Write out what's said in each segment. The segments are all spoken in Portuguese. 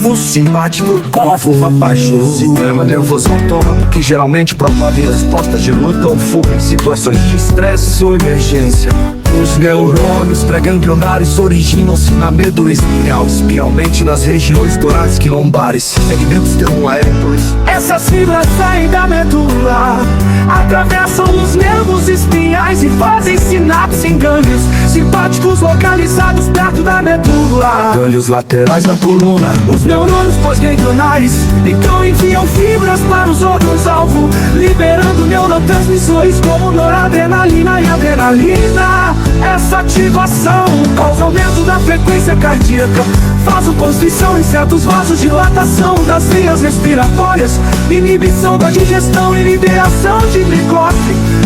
Simpático, com a forma apaixonada. Sistema nervoso autônomo que geralmente promove respostas de luta ou fuga em situações de estresse ou emergência. Os neurônios pré-ganglionares originam-se na medula espinhal, especialmente nas regiões torácicas e lombares, segmentos termoelétricos. Essas fibras saem da medula, atravessam os nervos espinhais e fazem sinapse em gânglios simpáticos localizados perto da medula. Gânglios laterais da coluna. Os neurônios pós-ganglionares então enviam fibras para os órgãos-alvo, liberando neurotransmissores como noradrenalina e adrenalina. Essa ativação causa aumento da frequência cardíaca, vasoconstrição em certos vasos, dilatação das vias respiratórias, inibição da digestão e liberação de glicose,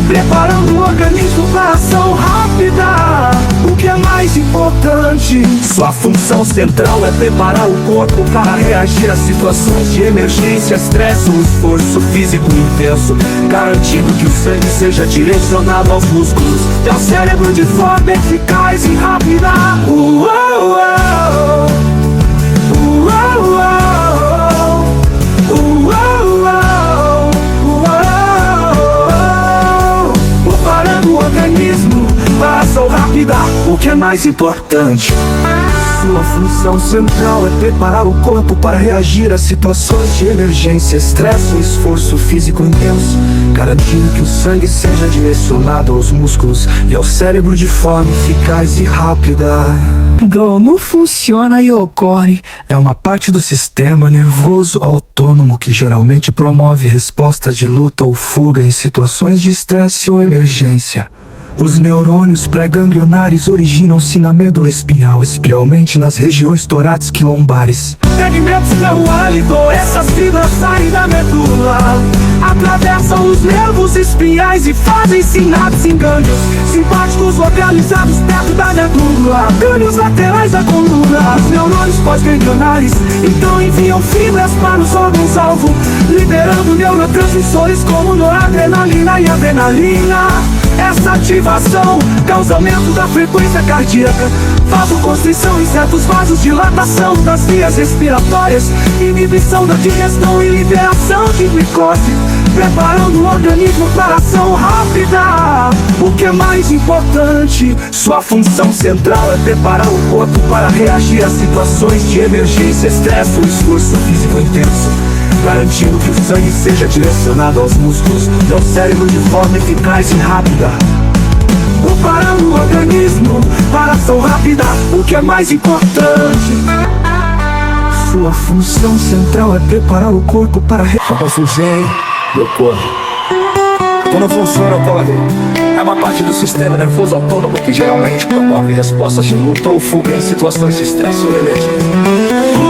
preparando o organismo para ação rápida. O que é mais importante, sua função central é preparar o corpo para reagir a situações de emergência, estresse ou esforço físico intenso, garantindo que o sangue seja direcionado aos músculos e ao cérebro de forma eficaz e rápida. Preparando o organismo para ação rápida. O que é mais importante, sua função central é preparar o corpo para reagir a situações de emergência, estresse ou esforço físico intenso, garantindo que o sangue seja direcionado aos músculos e ao cérebro de forma eficaz e rápida. Como funciona e ocorre? É uma parte do sistema nervoso autônomo que geralmente promove respostas de luta ou fuga em situações de estresse ou emergência. Os neurônios pré-ganglionares originam-se na medula espinhal, especialmente nas regiões torácicas e lombares. Segmentos pelo hálito, essas fibras saem da medula, atravessam os nervos espinhais e fazem sinapse em gânglios simpáticos localizados perto da medula. Gânglios laterais da coluna. Os neurônios pós-ganglionares então enviam fibras para os órgãos-alvo, liberando neurotransmissores como noradrenalina e adrenalina. Essa ativação causa aumento da frequência cardíaca, vasoconstrição em certos vasos, dilatação das vias respiratórias, inibição da digestão e liberação de glicose, preparando o organismo para ação rápida. O que é mais importante, sua função central é preparar o corpo para reagir a situações de emergência, estresse ou esforço físico intenso, garantindo que o sangue seja direcionado aos músculos e ao cérebro de forma eficaz e rápida. Preparando o organismo para ação rápida. O que é mais importante, sua função central é preparar o corpo para confusão do corpo. Quando funciona, ocorre. É uma parte do sistema nervoso autônomo que geralmente promove respostas de luta ou fuga em situações de estresse ou emergência.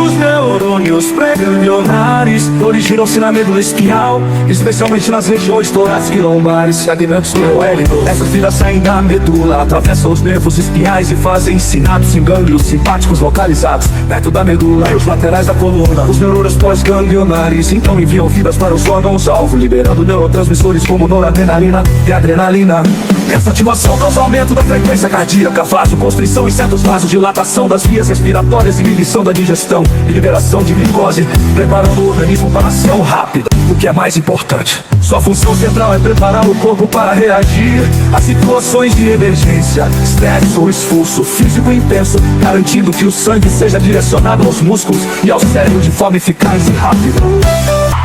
Os neurônios pré-ganglionares originam-se na medula espinhal, especialmente nas regiões torácicas e lombares, segmentos termoelétricos. Essas fibras saem da medula, atravessam os nervos espinhais e fazem sinapse em gânglios simpáticos localizados perto da medula e os laterais da coluna. Os neurônios pós-ganglionares então enviam fibras para os órgãos-alvo, liberando neurotransmissores como noradrenalina e adrenalina. Essa ativação causa aumento da frequência cardíaca, vasoconstrição em certos vasos, dilatação das vias respiratórias, inibição da digestão e liberação de glicose, preparando o organismo para ação rápida. O que é mais importante, sua função central é preparar o corpo para reagir a situações de emergência, estresse ou esforço físico intenso, garantindo que o sangue seja direcionado aos músculos e ao cérebro de forma eficaz e rápida.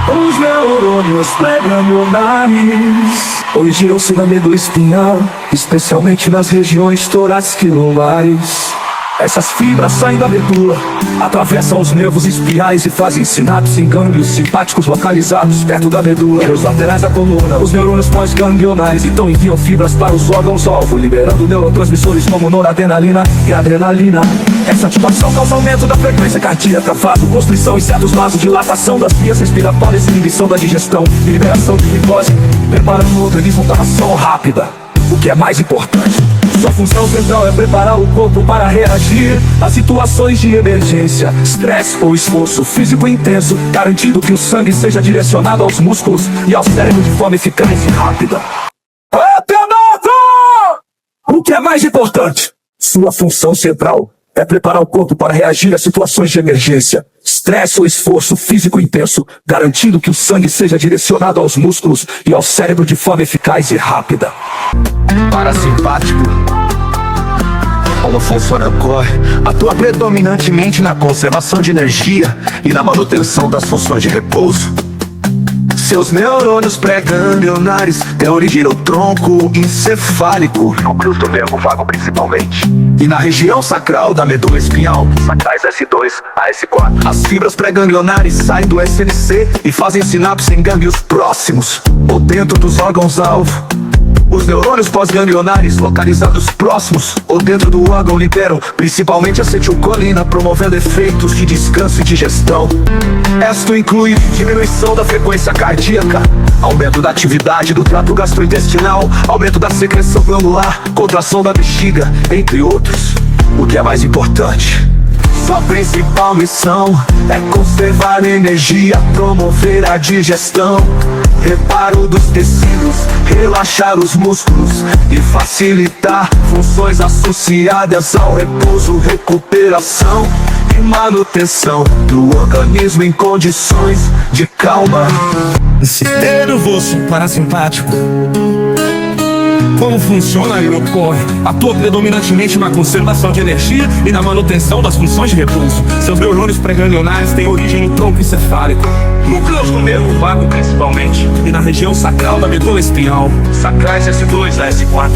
Os neurônios pré-ganglionares originam-se na medula espinhal, especialmente nas regiões torácicas e lombares. Essas fibras saem da medula, atravessam os nervos espinhais e fazem sinapse em gânglios simpáticos localizados perto da medula e os laterais da coluna. Os neurônios pós-ganglionares então enviam fibras para os órgãos-alvo, liberando neurotransmissores como noradrenalina e adrenalina. Essa ativação causa aumento da frequência cardíaca, vasoconstrição em certos vasos, dilatação das vias respiratórias, inibição da digestão e liberação de glicose, preparando o organismo para ação rápida. O que é mais importante, sua função central é preparar o corpo para reagir a situações de emergência, estresse ou esforço físico intenso, garantindo que o sangue seja direcionado aos músculos e ao cérebro de forma eficaz e rápida. O que é mais importante, sua função central é preparar o corpo para reagir a situações de emergência, estresse ou esforço físico intenso, garantindo que o sangue seja direcionado aos músculos e ao cérebro de forma eficaz e rápida. Parasimpático. Como funciona o core? Atua predominantemente na conservação de energia e na manutenção das funções de repouso. Seus neurônios pré-ganglionares têm origem no tronco encefálico, núcleos do nervo vago principalmente, e na região sacral da medula espinhal, sacrais S2 a S4. As fibras pré-ganglionares saem do SNC e fazem sinapse em gânglios próximos, ou dentro dos órgãos-alvo. Os neurônios pós-ganglionares localizados próximos ou dentro do órgão liberam principalmente acetilcolina, promovendo efeitos de descanso e digestão. Isto inclui diminuição da frequência cardíaca, aumento da atividade do trato gastrointestinal, aumento da secreção glandular, contração da bexiga, entre outros. O que é mais importante? Sua principal missão é conservar energia, promover a digestão, reparo dos tecidos, relaxar os músculos e facilitar funções associadas ao repouso, recuperação e manutenção do organismo em condições de calma. Sistema nervoso parasimpático. Como funciona e ocorre? Atua predominantemente na conservação de energia e na manutenção das funções de repouso. Seus neurônios pré-ganglionares têm origem no tronco encefálico, núcleos do nervo vago principalmente, e na região sacral da medula espinhal, sacrais S2 a S4.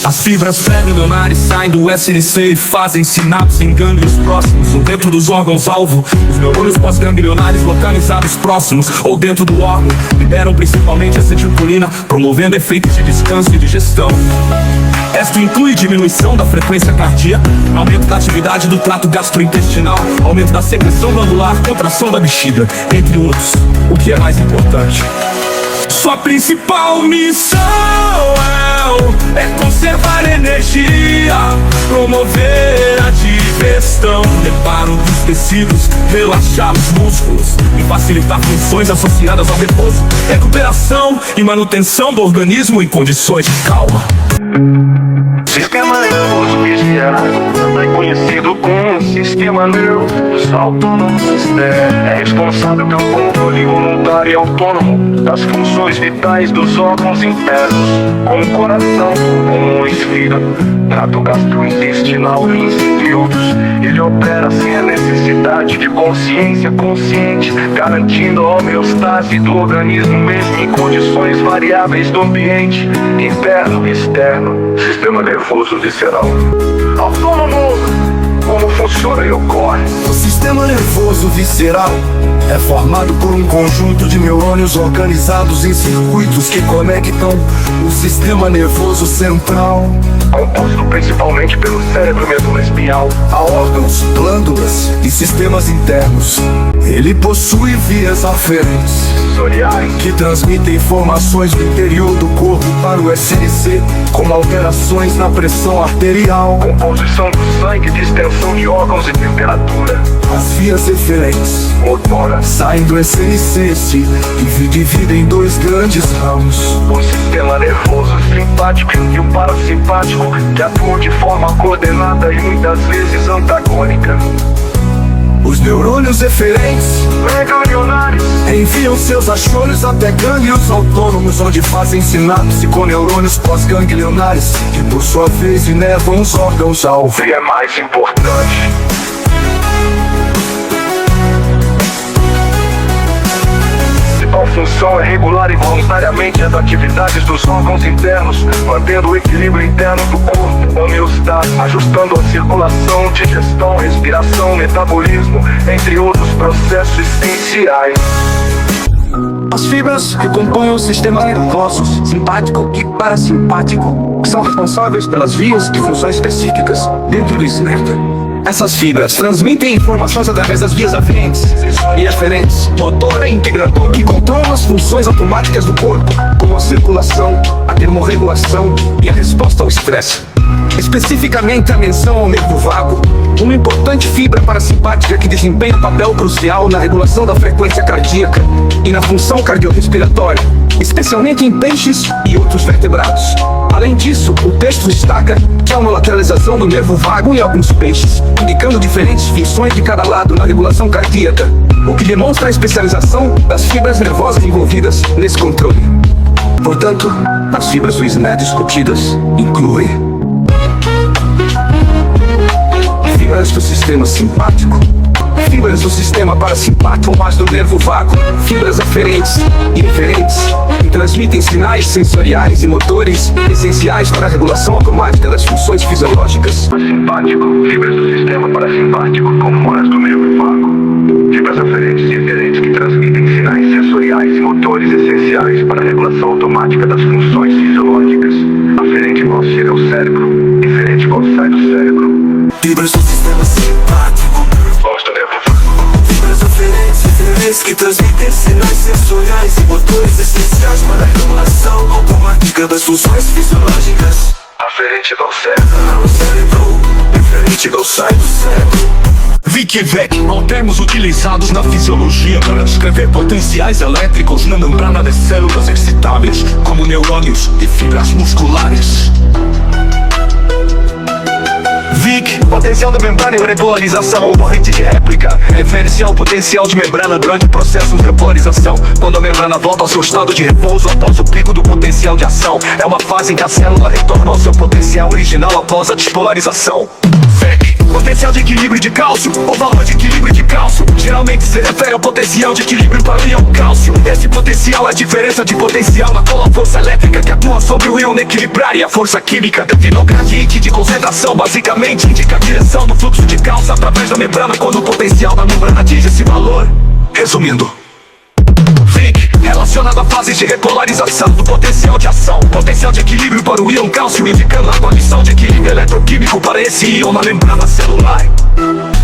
As fibras pré-ganglionares saem do SNC e fazem sinapse em gânglios próximos ou dentro dos órgãos-alvo. Os neurônios pós-ganglionares localizados próximos ou dentro do órgão liberam principalmente acetilcolina, promovendo efeitos de descanso e digestão. Isto inclui diminuição da frequência cardíaca, aumento da atividade do trato gastrointestinal, aumento da secreção glandular, contração da bexiga, entre outros. O que é mais importante? Sua principal missão é conservar energia, promover a digestão, reparo dos tecidos, relaxar os músculos e facilitar funções associadas ao repouso, recuperação e manutenção do organismo em condições de calma. Sistema nervoso visceral, também conhecido como sistema nervoso autônomo externo, é responsável pelo controle voluntário e autônomo das funções vitais dos órgãos internos, como o coração, pulmões, fígado, trato gastrointestinal, rins e outros. Ele opera sem a necessidade de consciência consciente, garantindo a homeostase do organismo mesmo em condições variáveis do ambiente interno e externo. Sistema nervoso visceral autônomo. Como funciona e ocorre? O sistema nervoso visceral é formado por um conjunto de neurônios organizados em circuitos que conectam o sistema nervoso central, Composto principalmente pelo cérebro e medula espinhal, a órgãos, glândulas e sistemas internos. Ele possui vias aferentes sensoriais, que transmitem informações do interior do corpo para o SNC, como alterações na pressão arterial, composição do sangue, distensão de órgãos e temperatura. as vias eferentes Motora, saem do SNC e dividem em dois grandes ramos. o sistema nervoso simpático e o parasimpático, que atuam de forma coordenada e muitas vezes antagônica. Os neurônios eferentes Pré-ganglionares, enviam seus achônios até gânglios autônomos, onde fazem sinapse com neurônios pós-ganglionares, que por sua vez inervam os órgãos-alvo. e é mais importante, a função é regular involuntariamente as atividades dos órgãos internos, mantendo o equilíbrio interno do corpo, homeostase, ajustando a circulação, digestão, respiração, metabolismo, entre outros processos essenciais. As fibras que compõem os sistemas nervosos simpático e parasimpático são responsáveis pelas vias de funções específicas dentro do cérebro. Essas fibras transmitem informações através das vias aferentes e aferentes, motor e integrador, que controlam as funções automáticas do corpo, como a circulação, a termorregulação e a resposta ao estresse. Especificamente a menção ao nervo vago, uma importante fibra parasimpática que desempenha um papel crucial na regulação da frequência cardíaca e na função cardiorrespiratória. especialmente em peixes e outros vertebrados. Além disso, o texto destaca que há uma lateralização do nervo vago em alguns peixes, indicando diferentes funções de cada lado na regulação cardíaca, o que demonstra a especialização das fibras nervosas envolvidas nesse controle. Portanto, as fibras do SNED discutidas incluem fibras do sistema simpático, fibras do sistema parasimpático, mas do nervo vago, fibras aferentes e eferentes, que transmitem sinais sensoriais e motores essenciais para a regulação automática das funções fisiológicas. Simpático, fibras do sistema parasimpático, como as do nervo vago. Fibras aferentes e eferentes que transmitem sinais sensoriais e motores essenciais para a regulação automática das funções fisiológicas. Aferente igual chega ao cérebro, eferente igual sai do cérebro. Fibras do sistema simpático, Voz do nervo vago. fibras aferentes e eferentes que transmitem sinais sensoriais e motores essenciais para a regulação automática das funções fisiológicas. Aferente igual cérebro. O cérebro, eferente igual sai do cérebro. Vic e VEC são termos utilizados na fisiologia para descrever potenciais elétricos na membrana das células excitáveis, como neurônios e fibras musculares. VIC, potencial da membrana em repolarização ou corrente de réplica, refere-se ao potencial de membrana durante o processo de repolarização, quando a membrana volta ao seu estado de repouso após o pico do potencial de ação. É uma fase em que a célula retorna ao seu potencial original após a despolarização. VEC, potencial de equilíbrio de cálcio, ou valor de equilíbrio de cálcio, geralmente se refere ao potencial de equilíbrio para o íon cálcio. Esse potencial é a diferença de potencial na qual a força elétrica que atua sobre o íon equilibrar e a força química devido ao gradiente de concentração basicamente indica a direção do fluxo de cálcio através da membrana quando o potencial da membrana atinge esse valor. Resumindo, VIC, relacionado a fases de repolarização do potencial de ação, potencial de equilíbrio para o íon cálcio, indicando a condição de equilíbrio eletroquímico para esse íon na membrana celular.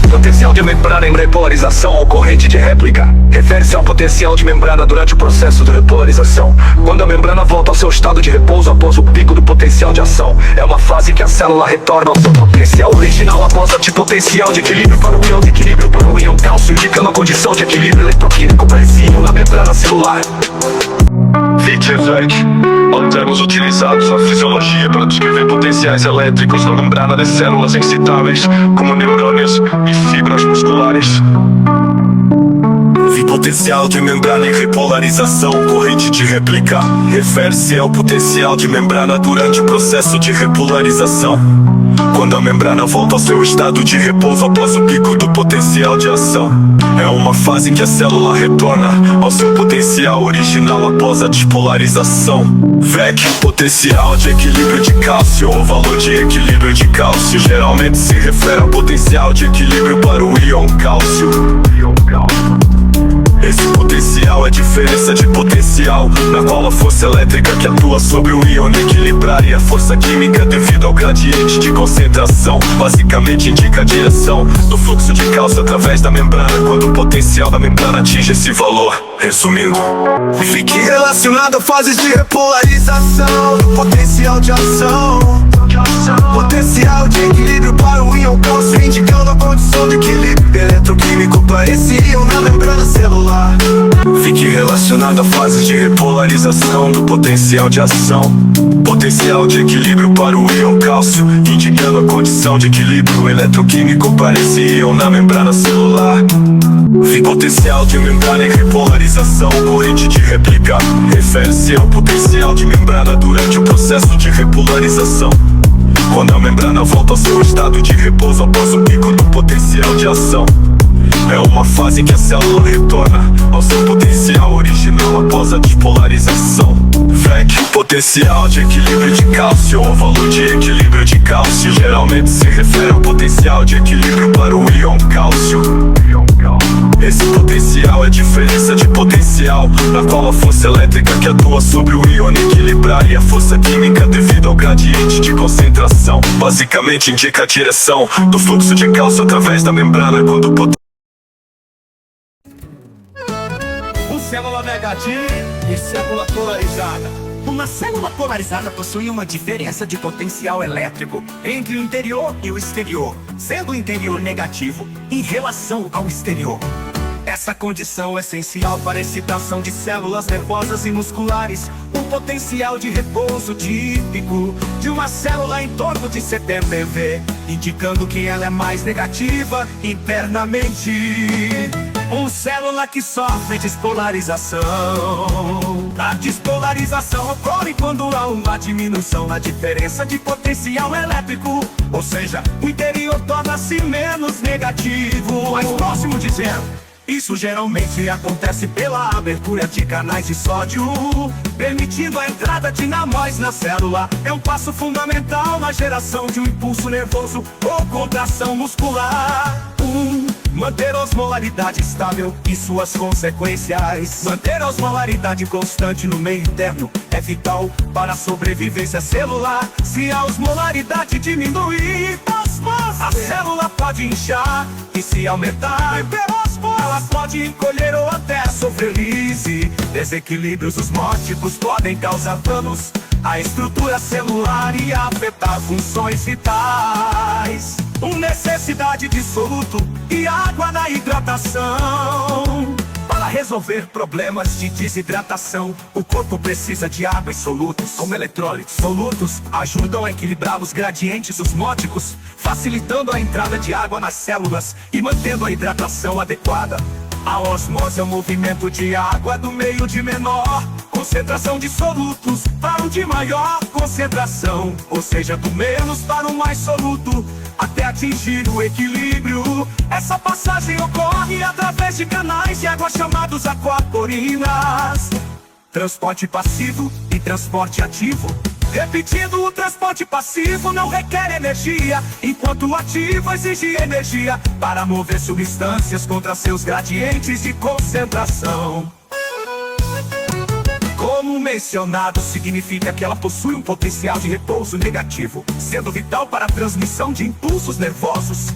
Potencial de membrana em repolarização ou corrente de réplica, refere-se ao potencial de membrana durante o processo de repolarização, quando a membrana volta ao seu estado de repouso após o pico do potencial de ação. É uma fase em que a célula retorna ao seu potencial original após a potencial de equilíbrio para o íon de equilíbrio para o íon cálcio, indicando a condição de equilíbrio eletroquímico para esse íon na membrana celular. VIC e VEC são termos utilizados na fisiologia para descrever potenciais elétricos na membrana das células excitáveis, como neurônios e fibras musculares. Potencial de membrana em repolarização, corrente de réplica, refere-se ao potencial de membrana durante o processo de repolarização, quando a membrana volta ao seu estado de repouso após o pico do potencial de ação. É uma fase em que a célula retorna ao seu potencial original após a despolarização. VEC, potencial de equilíbrio de cálcio ou valor de equilíbrio de cálcio, geralmente se refere ao potencial de equilíbrio para o íon cálcio. Esse potencial é a diferença de potencial na qual a força elétrica que atua sobre o íon equilibrar e a força química devido ao gradiente de concentração basicamente indica a direção do fluxo de cálcio através da membrana quando o potencial da membrana atinge esse valor. Resumindo, fique relacionado a fases de repolarização do potencial de ação, potencial de equilíbrio para o íon cálcio, indicando a condição de equilíbrio eletroquímico para esse íon na membrana celular. Fique relacionado a fases de repolarização do potencial de ação, potencial de equilíbrio para o íon cálcio, indicando a condição de equilíbrio eletroquímico para esse íon na membrana celular. Potencial de membrana em repolarização, corrente de réplica, refere-se ao potencial de membrana durante o processo de repolarização, quando a membrana volta ao seu estado de repouso após o pico do potencial de ação. É uma fase em que a célula retorna ao seu potencial original após a despolarização. VEC, potencial de equilíbrio de cálcio ou valor de equilíbrio de cálcio, geralmente se refere ao potencial de equilíbrio para o íon cálcio. Esse potencial é a diferença de potencial na qual a força elétrica que atua sobre o íon equilibrar e a força química devido ao gradiente de concentração basicamente indica a direção do fluxo de cálcio através da membrana quando o célula negativa e célula polarizada. Uma célula polarizada possui uma diferença de potencial elétrico entre o interior e o exterior, sendo o interior negativo em relação ao exterior. Essa condição é essencial para a excitação de células nervosas e musculares. Um potencial de repouso típico de uma célula em torno de 70 eV, indicando que ela é mais negativa internamente. Uma célula que sofre despolarização. A despolarização ocorre quando há uma diminuição na diferença de potencial elétrico, ou seja, o interior torna-se menos negativo, mais próximo de zero. Isso geralmente acontece pela abertura de canais de sódio, permitindo a entrada de dinamóis na célula. É um passo fundamental na geração de um impulso nervoso ou contração muscular. Manter a osmolaridade estável e suas consequências. Manter a osmolaridade constante no meio interno é vital para a sobrevivência celular. Se a osmolaridade diminuir, a célula pode inchar, e se aumentar, ela pode encolher ou até sofrer lise. Desequilíbrios osmóticos podem causar danos à estrutura celular e afetar funções vitais. Necessidade de soluto e água na hidratação. Para resolver problemas de desidratação, o corpo precisa de água e solutos, como eletrólitos. Solutos ajudam a equilibrar os gradientes osmóticos, facilitando a entrada de água nas células e mantendo a hidratação adequada. A osmose é o movimento de água do meio de menor concentração de solutos para o de maior concentração, ou seja, do menos para o mais soluto, até atingir o equilíbrio. Essa passagem ocorre através de canais de água chamados aquaporina. Transporte passivo e transporte ativo. Repetindo, o transporte passivo não requer energia, enquanto o ativo exige energia para mover substâncias contra seus gradientes de concentração. Como mencionado, significa que ela possui um potencial de repouso negativo, sendo vital para a transmissão de impulsos nervosos.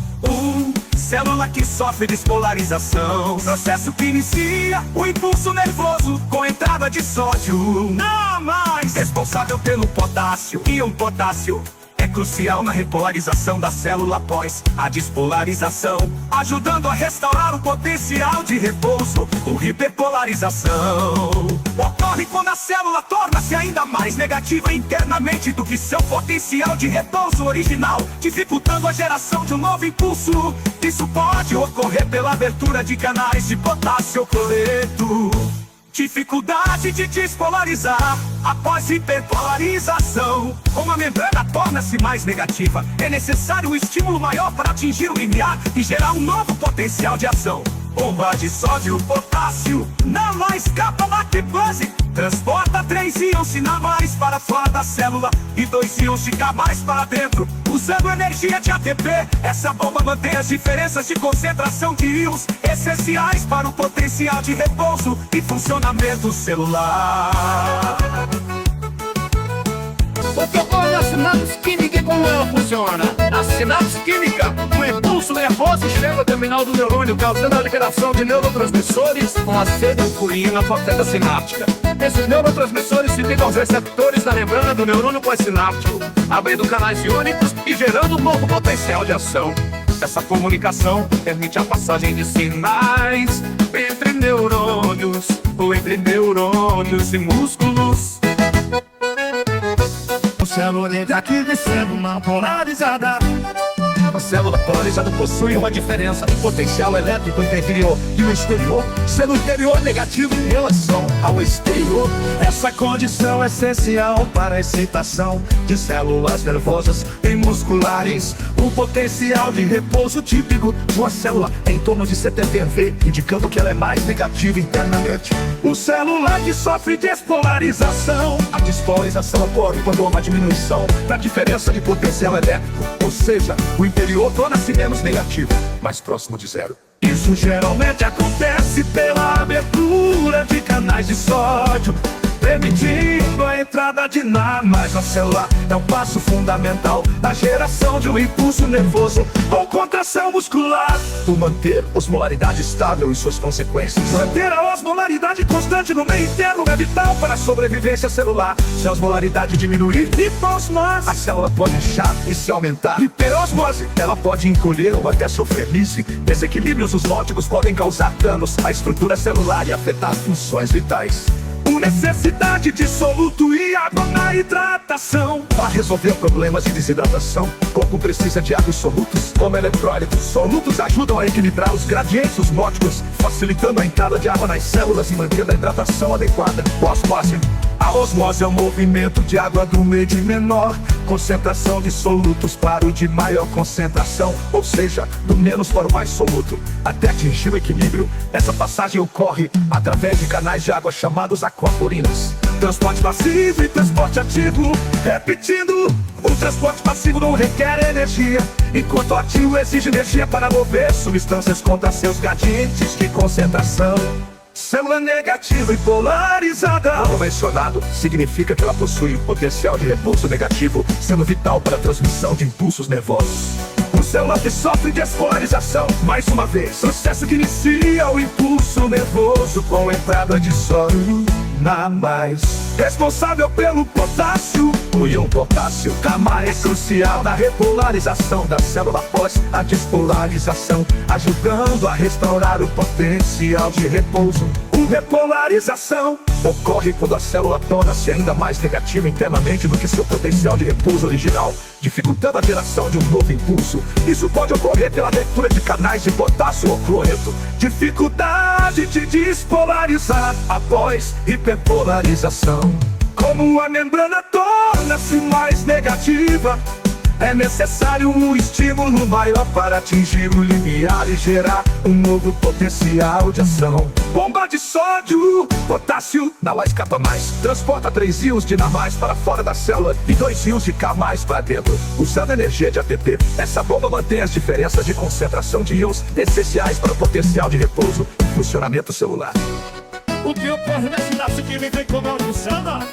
Célula que sofre despolarização, processo que inicia o impulso nervoso com entrada de sódio, não mais responsável pelo potássio. Íon potássio é crucial na repolarização da célula após a despolarização, ajudando a restaurar o potencial de repouso. O hiperpolarização ocorre quando a célula torna-se ainda mais negativa internamente do que seu potencial de repouso original, dificultando a geração de um novo impulso. Isso pode ocorrer pela abertura de canais de potássio cloreto. Dificuldade de despolarizar após hiperpolarização. Como a membrana torna-se mais negativa, é necessário um estímulo maior para atingir o limiar e gerar um novo potencial de ação. Bomba de sódio, potássio, não mais capa lactose. Transporta 3 íons Na+ para fora da célula e 2 íons de K+ para dentro, usando energia de ATP. Essa bomba mantém as diferenças de concentração de íons essenciais para o potencial de repouso e funcionamento celular. O que ocorre na sinapse química e como ela funciona? Na sinapse química, o impulso nervoso chega ao terminal do neurônio, causando a liberação de neurotransmissores com acetilcolina na corteza sináptica. Esses neurotransmissores se ligam aos receptores da membrana do neurônio pós-sináptico, abrindo canais iônicos e gerando um novo potencial de ação. Essa comunicação permite a passagem de sinais entre neurônios ou entre neurônios e músculos. Célula negativa sendo uma polarizada. A célula polarizada possui uma diferença de potencial elétrico interior e o exterior, sendo o interior negativo em relação ao exterior. Essa condição é essencial para a excitação de células nervosas e musculares. O potencial de repouso típico de uma célula é em torno de 70 eV, indicando que ela é mais negativa internamente. O celular que sofre despolarização. A despolarização ocorre quando há uma diminuição da diferença de potencial elétrico, ou seja, o interior torna-se menos negativo, mais próximo de zero. Isso geralmente acontece pela abertura de canais de sódio, permitindo a entrada osmolaridade mais na célula é um passo fundamental na geração de um impulso nervoso ou contração muscular. Por manter osmolaridade estável e suas consequências. Manter a osmolaridade constante no meio interno é vital para a sobrevivência celular. Se a osmolaridade diminuir, hiposmose, A célula pode inchar e se aumentar. hiperosmose, Ela pode encolher ou até sofrer lise. desequilíbrios osmóticos podem causar danos à estrutura celular e afetar as funções vitais. Por necessidade de soluto e água na hidratação. Para resolver problemas de desidratação, o corpo precisa de água e solutos, como eletrólitos. Solutos ajudam a equilibrar os gradientes osmóticos, Facilitando a entrada de água nas células e mantendo a hidratação adequada. osmose. A osmose é o movimento de água do meio de menor concentração de solutos para o de maior concentração, ou seja, do menos para o mais soluto, até atingir o equilíbrio. Essa passagem ocorre através de canais de água chamados aquaporinas. Transporte passivo e transporte ativo. Repetindo, o transporte passivo não requer energia, enquanto o ativo exige energia para mover substâncias contra seus gradientes de concentração. Célula negativa e polarizada. Como mencionado, significa que ela possui um potencial de repulso negativo, sendo vital para a transmissão de impulsos nervosos. O célula que sofre despolarização, mais uma vez, processo que inicia o impulso nervoso com entrada de sódio na mais. Responsável pelo potássio, O íon potássio K+ é crucial na repolarização da célula após a despolarização, ajudando a restaurar o potencial de repouso. Repolarização ocorre quando a célula torna-se ainda mais negativa internamente do que seu potencial de repouso original, dificultando a geração de um novo impulso. Isso pode ocorrer pela abertura de canais de potássio ou cloreto. Dificuldade de despolarizar após hiperpolarização. Como a membrana torna-se mais negativa, é necessário um estímulo maior para atingir o limiar e gerar um novo potencial de ação. Bomba de sódio, potássio, NaK+, transporta 3 íons de Na+ para fora da célula e 2 íons de K+ para dentro, usando energia de ATP. Essa bomba mantém as diferenças de concentração de íons essenciais para o potencial de repouso e funcionamento celular. O que ocorre na sinapse química e como ela funciona?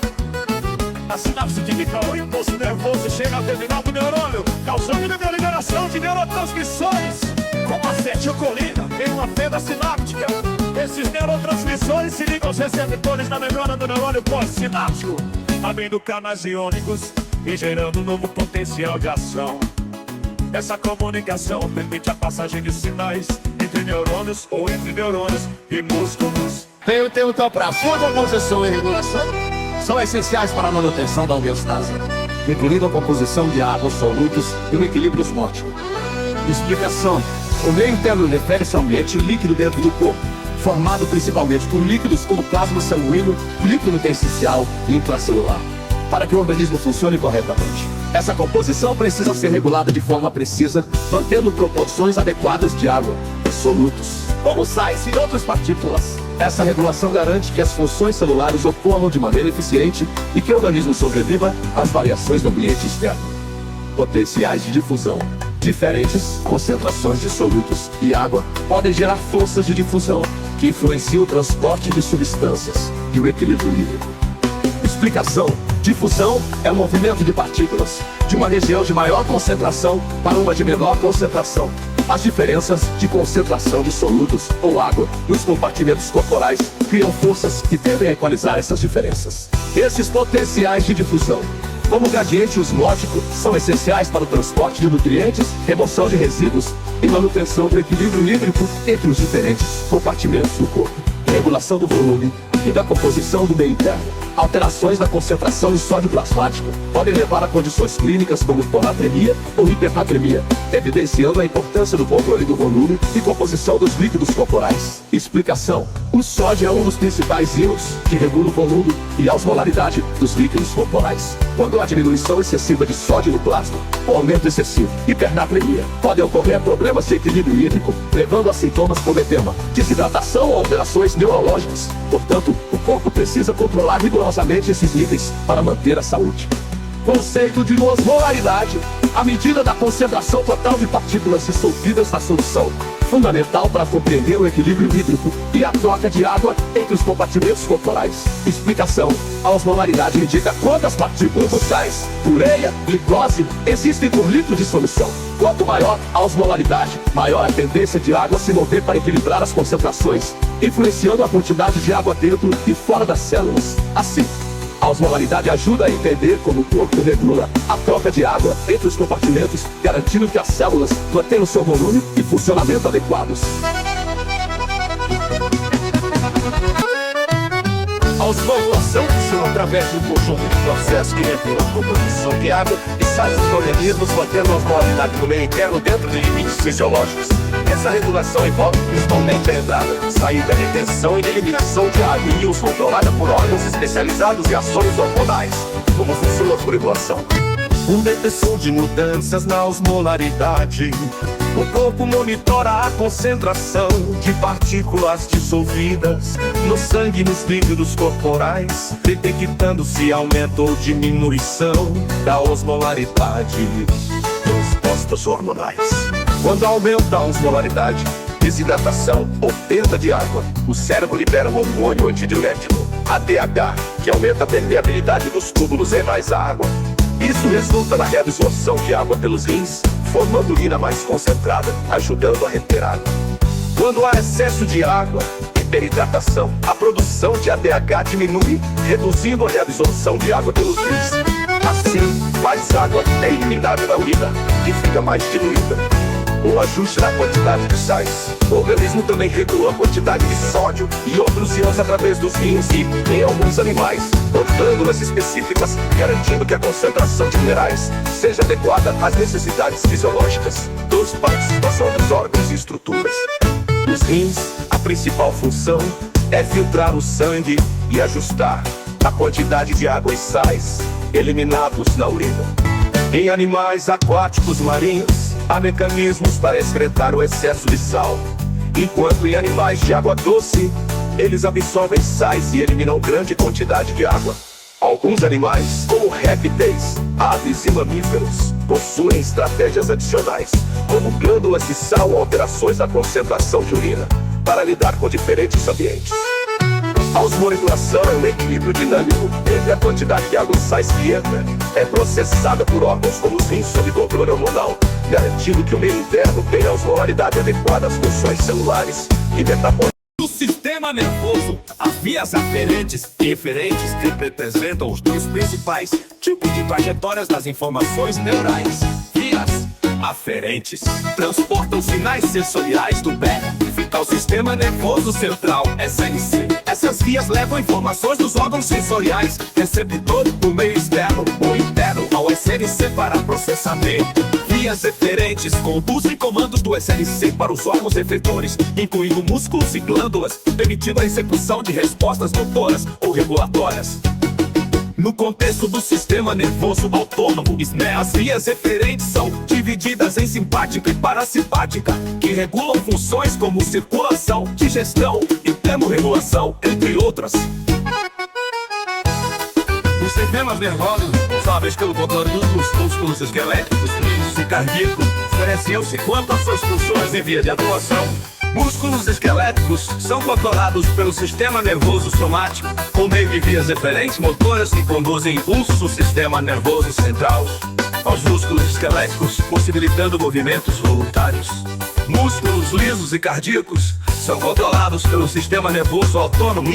A sinapse química, o impulso nervoso chega ao terminal do neurônio, causando a liberação de neurotransmissores, como acetilcolina em uma fenda sináptica. Esses neurotransmissores se ligam aos receptores na membrana do neurônio pós-sináptico, abrindo canais iônicos e gerando um novo potencial de ação. Essa comunicação permite a passagem de sinais entre neurônios ou entre neurônios e músculos. Tem então para fundo, composição e regulação são essenciais para a manutenção da homeostase, incluindo a composição de água, solutos e o equilíbrio osmótico. Explicação: o meio interno refere-se ao ambiente líquido dentro do corpo, formado principalmente por líquidos como plasma sanguíneo, líquido intersticial e intracelular. Para que o organismo funcione corretamente, essa composição precisa ser regulada de forma precisa, mantendo proporções adequadas de água, solutos, como sais e outras partículas. Essa regulação garante que as funções celulares ocorram de maneira eficiente e que o organismo sobreviva às variações do ambiente externo. Potenciais de difusão: diferentes concentrações de solutos e água podem gerar forças de difusão que influenciam o transporte de substâncias e o equilíbrio hídrico. Explicação: difusão é o movimento de partículas de uma região de maior concentração para uma de menor concentração. As diferenças de concentração de solutos ou água nos compartimentos corporais criam forças que tendem a equalizar essas diferenças. Esses potenciais de difusão, como o gradiente osmótico, são essenciais para o transporte de nutrientes, remoção de resíduos e manutenção do equilíbrio hídrico entre os diferentes compartimentos do corpo. Regulação do volume e da composição do meio interno. Alterações na concentração de sódio plasmático podem levar a condições clínicas como hiponatremia ou hipernatremia, evidenciando a importância do controle do volume e composição dos líquidos corporais. Explicação: o sódio é um dos principais íons que regula o volume e a osmolaridade dos líquidos corporais. Quando há diminuição excessiva de sódio no plasma ou aumento excessivo, hipernatremia, podem ocorrer problemas de equilíbrio hídrico, levando a sintomas como edema, desidratação ou alterações neurológicas. Portanto, o corpo precisa controlar rigorosamente esses níveis para manter a saúde. Conceito de osmolaridade: a medida da concentração total de partículas dissolvidas na solução, fundamental para compreender o equilíbrio hídrico e a troca de água entre os compartimentos corporais. Explicação: a osmolaridade indica quantas partículas de sais, ureia, glicose existem por litro de solução. Quanto maior a osmolaridade, maior a tendência de água a se mover para equilibrar as concentrações, influenciando a quantidade de água dentro e fora das células. Assim, a osmolaridade ajuda a entender como o corpo regula a troca de água entre os compartimentos, garantindo que as células mantenham seu volume e funcionamento adequados. A osmolação funciona através de um conjunto de processos que regulam a composição de água e sais dos organismos, mantendo a osmolaridade no meio interno dentro de limites fisiológicos. Essa regulação envolve principalmente a entrada, saída, retenção e eliminação de água e uso controlada por órgãos especializados em ações hormonais. Como funciona a regulação? Com detecção de mudanças na osmolaridade, o corpo monitora a concentração de partículas dissolvidas no sangue e nos líquidos corporais, detectando se aumento ou diminuição da osmolaridade dos postos hormonais. Quando aumenta a osmolaridade, desidratação ou perda de água, o cérebro libera um hormônio antidiurético, ADH, que aumenta a permeabilidade dos túbulos renais à água. Isso resulta na reabsorção de água pelos rins, formando urina mais concentrada, ajudando a reter água. Quando há excesso de água, hiperidratação, a produção de ADH diminui, reduzindo a reabsorção de água pelos rins. Assim, mais água é eliminada da urina, que fica mais diluída. O ajuste na quantidade de sais. O organismo também regula a quantidade de sódio e outros íons através dos rins e, em alguns animais, por glândulas específicas, garantindo que a concentração de minerais seja adequada às necessidades fisiológicas dos participação dos órgãos e estruturas. Nos rins, a principal função é filtrar o sangue e ajustar a quantidade de água e sais eliminados na urina. Em animais aquáticos marinhos, há mecanismos para excretar o excesso de sal, enquanto em animais de água doce, eles absorvem sais e eliminam grande quantidade de água. Alguns animais, como répteis, aves e mamíferos, possuem estratégias adicionais, como glândulas de sal ou alterações da concentração de urina, para lidar com diferentes ambientes. A osmolação é um equilíbrio dinâmico entre a quantidade de água e sais que entra. É processada por órgãos como os rins sob controle hormonal, garantindo que o meio interno tenha a osmolaridade adequada às funções celulares e metabólicas. No sistema nervoso, as vias aferentes e eferentes que representam os dois principais tipos de trajetórias das informações neurais. Vias aferentes transportam sinais sensoriais do periférico ao sistema nervoso central, SNC. Essas vias levam informações dos órgãos sensoriais receptor do meio externo ou interno ao SNC para processamento. Vias eferentes conduzem comandos do SNC para os órgãos efetores, incluindo músculos e glândulas, permitindo a execução de respostas motoras ou regulatórias. No contexto do sistema nervoso autônomo, as vias eferentes são divididas em simpática e parasimpática, que regulam funções como circulação, digestão e termorregulação, entre outras. Os sistemas nervosos responsáveis pelo controle dos músculos esqueléticos, lisos e cardíacos diferenciam-se quanto às suas funções em via de atuação. Músculos esqueléticos são controlados pelo sistema nervoso somático, por meio de vias eferentes motoras que conduzem impulsos do sistema nervoso central aos músculos esqueléticos, possibilitando movimentos voluntários. Músculos lisos e cardíacos são controlados pelo sistema nervoso autônomo.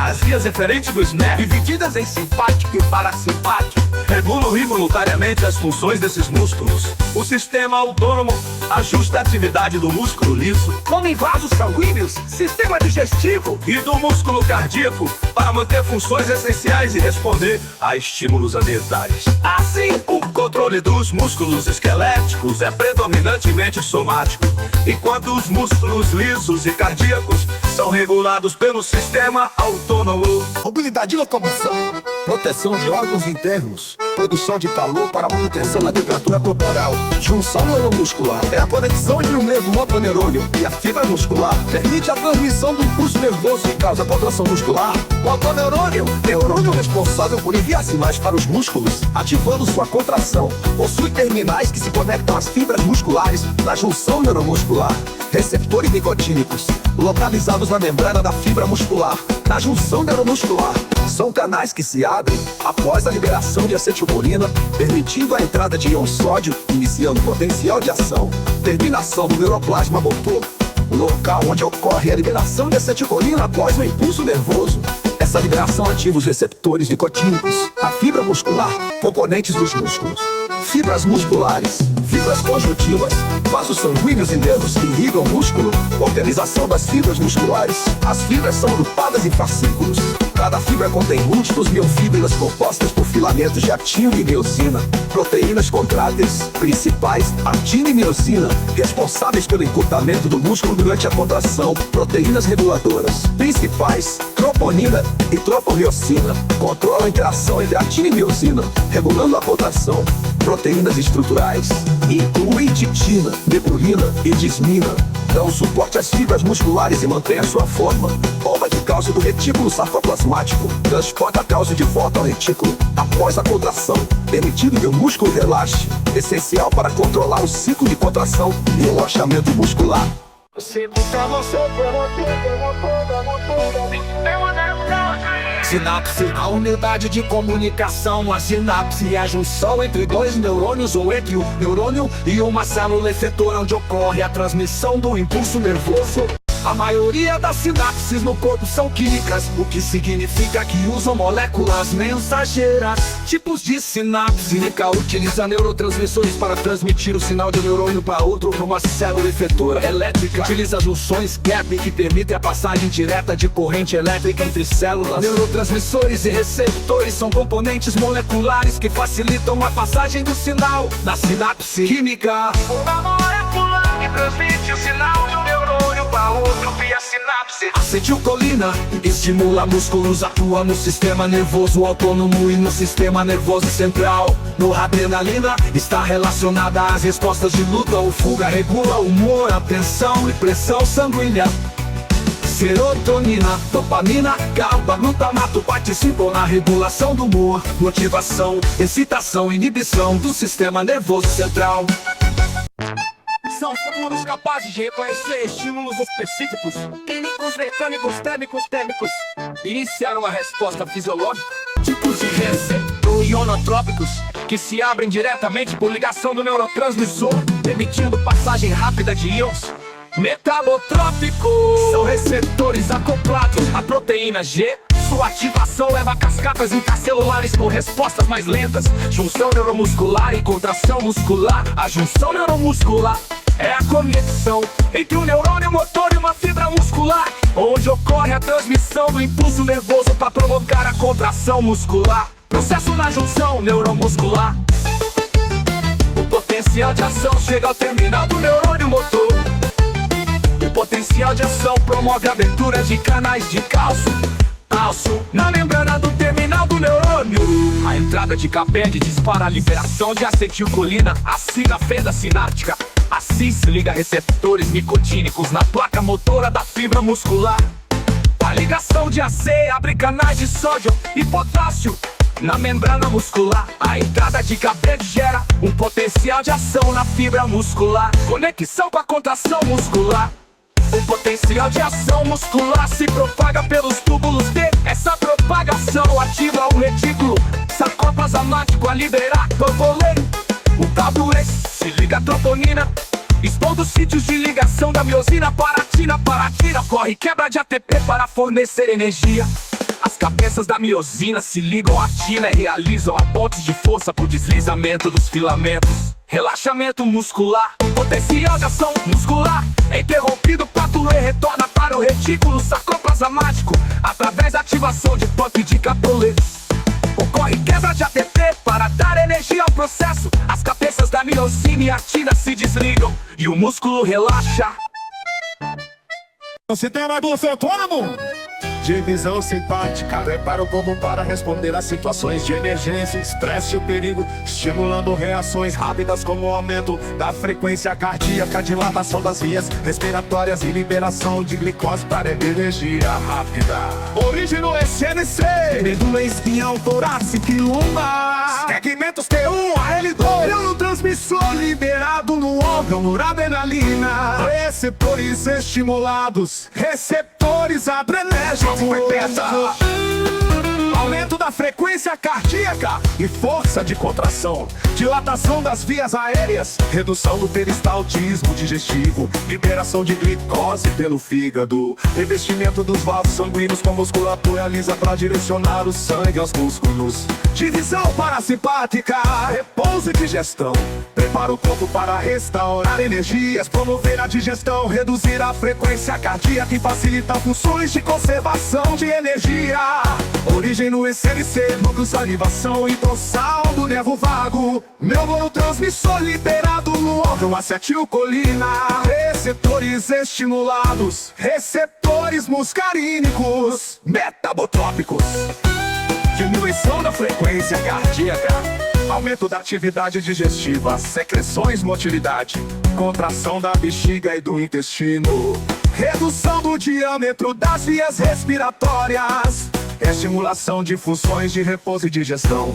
As vias eferentes do SNER, divididas em simpático e parasimpático, regulam involuntariamente as funções desses músculos. O sistema autônomo ajusta a atividade do músculo liso, como em vasos sanguíneos, sistema digestivo e do músculo cardíaco, para manter funções essenciais e responder a estímulos ambientais. Assim, o controle dos músculos esqueléticos é predominantemente somático, enquanto os músculos lisos e cardíacos são regulados pelo sistema autônomo. Mobilidade e locomoção, proteção de órgãos internos, produção de calor para manutenção da temperatura corporal. Junção neuromuscular é a conexão entre o nervo motoneurônio e a fibra muscular. Permite a transmissão do impulso nervoso que causa contração muscular. Motoneurônio, neurônio responsável por enviar sinais para os músculos, ativando sua contração. Possui terminais que se conectam às fibras musculares na junção neuromuscular. Receptores nicotínicos, localizados na membrana da fibra muscular, na junção neuromuscular. São canais que se abrem após a liberação de acetilcolina, permitindo a entrada de íon sódio, iniciando o potencial de ação. Terminação do neuroplasma motor, o local onde ocorre a liberação de acetilcolina após o impulso nervoso. Essa liberação ativa os receptores nicotínicos, a fibra muscular, componentes dos músculos. Fibras musculares, fibras conjuntivas, vasos sanguíneos e nervos que irrigam o músculo. Organização das fibras musculares. As fibras são agrupadas em fascículos. Cada fibra contém múltiplas miofibras compostas por filamentos de actina e miosina. Proteínas contráteis principais, actina e miosina, responsáveis pelo encurtamento do músculo durante a contração. Proteínas reguladoras principais, troponina e troporiosina, controlam a interação entre actina e miosina, regulando a contração. Proteínas estruturais incluem titina, nepurina e dismina, dão suporte às fibras musculares e mantêm a sua forma. Bomba de cálcio do retículo sarcoplasmático transporta cálcio de volta ao retículo após a contração, permitindo que o músculo relaxe, essencial para controlar o ciclo de contração e relaxamento muscular. Sinapse, a unidade de comunicação. A sinapse é a junção entre dois neurônios ou entre um neurônio e uma célula efetora, onde ocorre a transmissão do impulso nervoso. A maioria das sinapses no corpo são químicas, o que significa que usam moléculas mensageiras. Tipos de sinapse. Química utiliza neurotransmissores para transmitir o sinal de um neurônio para outro. Uma célula efetora elétrica utiliza junções gap que permitem a passagem direta de corrente elétrica entre células. Neurotransmissores e receptores são componentes moleculares que facilitam a passagem do sinal na sinapse. Química, uma molécula que transmite o sinal de um neurônio para outro via sinapse. Acetilcolina estimula músculos, atua no sistema nervoso autônomo e no sistema nervoso central. Noradrenalina está relacionada às respostas de luta ou fuga, regula o humor, a tensão e pressão sanguínea. Serotonina, dopamina, GABA, glutamato participam na regulação do humor, motivação, excitação e inibição do sistema nervoso central. São fórmulas capazes de reconhecer estímulos específicos, químicos, mecânicos, térmicos, e iniciar uma resposta fisiológica. Tipos de receptor ionotrópicos, que se abrem diretamente por ligação do neurotransmissor, permitindo passagem rápida de íons. Metalotrópicos são receptores acoplados à proteína G. Sua ativação leva a cascatas intracelulares com respostas mais lentas. Junção neuromuscular e contração muscular. A junção neuromuscular é a conexão entre um neurônio motor e uma fibra muscular, onde ocorre a transmissão do impulso nervoso para provocar a contração muscular. Processo na junção neuromuscular. O potencial de ação chega ao terminal do neurônio motor. O potencial de ação promove a abertura de canais de cálcio na membrana do terminal do neurônio. A entrada de capende dispara a liberação de acetilcolina, assim na fenda sináptica. Assim se liga receptores nicotínicos na placa motora da fibra muscular. A ligação de AC abre canais de sódio e potássio na membrana muscular. A entrada de capende gera um potencial de ação na fibra muscular. Conexão com a contração muscular. O potencial de ação muscular se propaga pelos túbulos D. Essa propagação ativa o retículo sarcoplasmático a liberar torbolê. O cabo se liga a troponina, expondo os sítios de ligação da miosina para a actina. Corre quebra de ATP para fornecer energia. As cabeças da miosina se ligam à actina e realizam a ponte de força por deslizamento dos filamentos. Relaxamento muscular. Potencial de ação muscular é interrompido quando retorna para o retículo sarcoplasmático através da ativação de pump de capoletes. Ocorre quebra de ATP para dar energia ao processo. As cabeças da miosina e actina se desligam e o músculo relaxa. Você tem mais do autônomo? Divisão simpática, prepara o corpo para responder a situações de emergência, estresse e o perigo, estimulando reações rápidas como o aumento da frequência cardíaca, dilatação das vias respiratórias e liberação de glicose para energia rápida. Origem no SNC, medula espinhal torácica e lombar, segmentos T1 a L2, neurotransmissor liberado no órgão, noradrenalina, receptores estimulados, receptores adrenérgicos, aumento da frequência cardíaca e força de contração, dilatação das vias aéreas, redução do peristaltismo digestivo, liberação de glicose pelo fígado, revestimento dos vasos sanguíneos com musculatura lisa para direcionar o sangue aos músculos, divisão parasimpática, repouso e digestão, prepara o corpo para restaurar energias, promover a digestão, reduzir a frequência cardíaca e facilitar funções de conservação de energia. Origem no SNC, núcleo salivação e dorsal do nervo vago, neurotransmissor liberado no órgão acetilcolina, receptores estimulados, receptores muscarínicos, metabotrópicos, diminuição da frequência cardíaca, aumento da atividade digestiva, secreções, motilidade, contração da bexiga e do intestino, redução do diâmetro das vias respiratórias, estimulação de funções de repouso e digestão.